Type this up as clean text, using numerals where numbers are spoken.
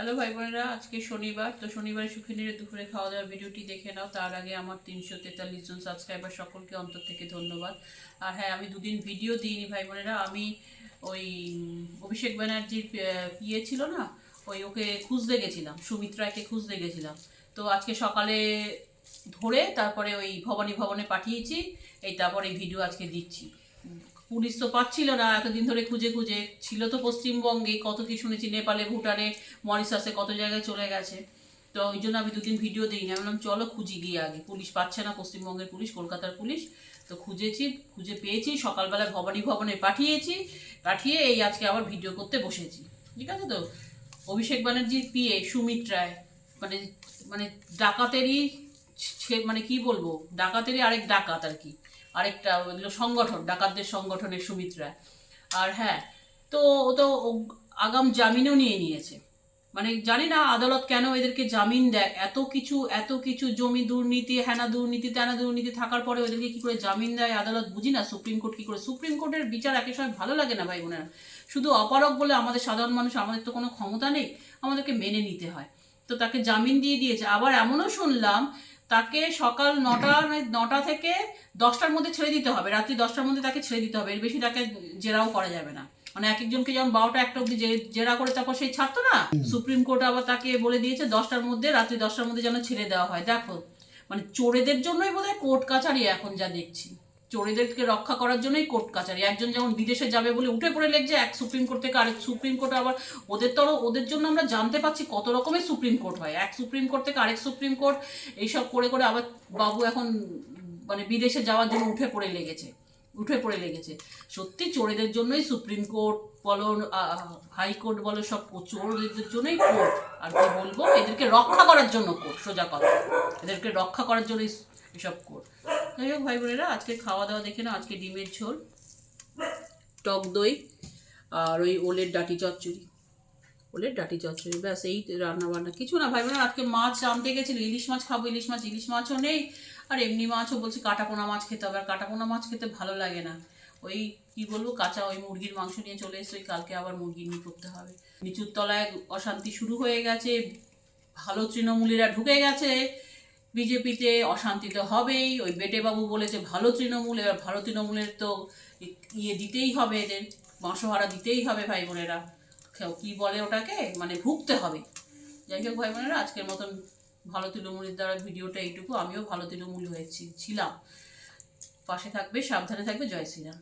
Hello ভাই বোনেরা, আজকে শনিবার। তো শনিবারে সুখিনীর দুপুরে খাওয়া দাওয়ার ভিডিওটি দেখে নাও। তার আগে আমার 343 জন সাবস্ক্রাইবার, সকলকে অন্তর থেকে ধন্যবাদ। আর হ্যাঁ, আমি দুদিন ভিডিও দিইনি ভাই বোনেরা। আমি ওই অভিষেক ব্যানার্জির ইয়ে ছিল না, ওকে খুঁজতে গেছিলাম, সুমিত্রাকে খুঁজতে গেছিলাম। তো আজকে সকালে ধরে তারপরে ওই ভবানী ভবনে পাঠিয়েছি। তারপরে এই ভিডিও আজকে দিচ্ছি। পুলিশ তো পাচ্ছিল না এতদিন ধরে খুঁজে খুঁজে। ছিল তো পশ্চিমবঙ্গে, কত কি শুনেছি, নেপালে, ভুটানে, মরিশাসে, কত জায়গায় চলে গেছে। তো ওই জন্য আমি দুদিন ভিডিও দিই না। আমি বললাম চলো খুঁজি গিয়ে আগে। পুলিশ পাচ্ছে না, পশ্চিমবঙ্গের পুলিশ, কলকাতার পুলিশ। তো খুঁজেছি, খুঁজে পেয়েছি। সকালবেলা ভবানী ভবনে পাঠিয়েছি, পাঠিয়ে এই আজকে আবার ভিডিও করতে বসেছি। ঠিক আছে? তো অভিষেক ব্যানার্জির পিএ সুমিত রায়, মানে মানে ডাকাতেরই, মানে কি বলবো, ডাকাতেরই আরেক ডাকাত আর কি। আরেকটা ওগুলো সংগঠন, ডাকাতদের সংগঠনের সুমিত্রা। আর হ্যাঁ, তো ও তো আগাম জামিনও নিয়ে নিয়েছে। মানে জানি না আদালত কেন এদেরকে জামিন দেয়। এত কিছু জমি দুর্নীতি, হ্যানা দুর্নীতি, ত্যানা দুর্নীতি থাকার পরে ওদেরকে কি করে জামিন দেয় আদালত, বুঝি না। সুপ্রিম কোর্ট কি করে, সুপ্রিম কোর্টের বিচার একের সময় ভালো লাগে না ভাই বোনেরা। শুধু অপারক বলে আমাদের সাধারণ মানুষ, আমাদের তো কোনো ক্ষমতা নেই, আমাদেরকে মেনে নিতে হয়। তো তাকে জামিন দিয়ে দিয়েছে। আবার এমনও শুনলাম তাকে সকাল 9টা থেকে 10টার মধ্যে ছেড়ে দিতে হবে, রাত্রি 10টার মধ্যে তাকে ছেড়ে দিতে হবে। এর বেশি তাকে জেরাও করা যাবে না। মানে এক একজনকে যেমন 12টা 1টা অব্দি জেরা করে তারপর সেই ছাড়তো না, সুপ্রিম কোর্ট আবার তাকে বলে দিয়েছে 10টার মধ্যে, রাত্রি 10টার মধ্যে যেন ছেড়ে দেওয়া হয়। দেখো, মানে চোরেদের জন্যই বোধহয় কোর্ট কাছারি এখন যা দেখছি। চোরেদেরকে রক্ষা করার জন্যই কোর্ট কাছারি। একজন যেমন বিদেশে যাবে বলে উঠে পড়ে লেগছে এক সুপ্রিম কোর্ট থেকে আরেক সুপ্রিম কোর্ট। আবার ওদের জন্য আমরা জানতে পাচ্ছি কত রকমের সুপ্রিম কোর্ট হয়। এক সুপ্রিম কোর্ট থেকে আরেক সুপ্রিম কোর্ট, এইসব করে করে আবার বাবু এখন মানে বিদেশে যাওয়ার জন্য উঠে পড়ে লেগেছে। সত্যি চোরেদের জন্যই সুপ্রিম কোর্ট বলো, হাইকোর্ট বলো, সব চোরদের জন্যই কোর্ট। আর কি বলবো, এদেরকে রক্ষা করার জন্য কোর্ট, সোজা কথা। এদেরকে রক্ষা করার জন্যই এসব কোর্ট। যাই হোক ভাই বোনেরা, আজকে খাওয়া দাওয়া দেখে না। আজকে ডিমের ঝোল, টক দই, আর ওই ওলের ডাটি চচ্চড়ি, ব্যাস। এই রান্না বান্না, কিছু না ভাই বোনেরা। আজকে মাছ আনতে গেছিল, ইলিশ মাছ খাবো, ইলিশ মাছও নেই। আর এমনি মাছও বলছি কাটাপোনা মাছ খেতে হবে। আর কাটাপোনা মাছ খেতে ভালো লাগে না। ওই কি বলবো, কাঁচা ওই মুরগির মাংস নিয়ে চলে এসে ওই কালকে আবার মুরগি নিয়ে করতে হবে। নিচুর তলায় অশান্তি শুরু হয়ে গেছে। ভালো তৃণমূলীরা ঢুকে গেছে বিজেপিতে। অশান্তি তো হবেই। ওই বেটে বাবু বলেছে ভালো তৃণমূল, এবার ভালো তৃণমূলের তো ইয়ে দিতেই হবে, এদের মাসোহারা দিতেই হবে ভাই বোনেরা। কি বলে ওটাকে, মানে ভুগতে হবে। যাই হোক ভাই বোনেরা, আজকের মতন ভালো তৃণমূলের দ্বারা ভিডিওটা এইটুকু। আমিও ভালো তৃণমূল ছিলাম। পাশে থাকবে, সাবধানে থাকবে। জয় শ্রীরাম।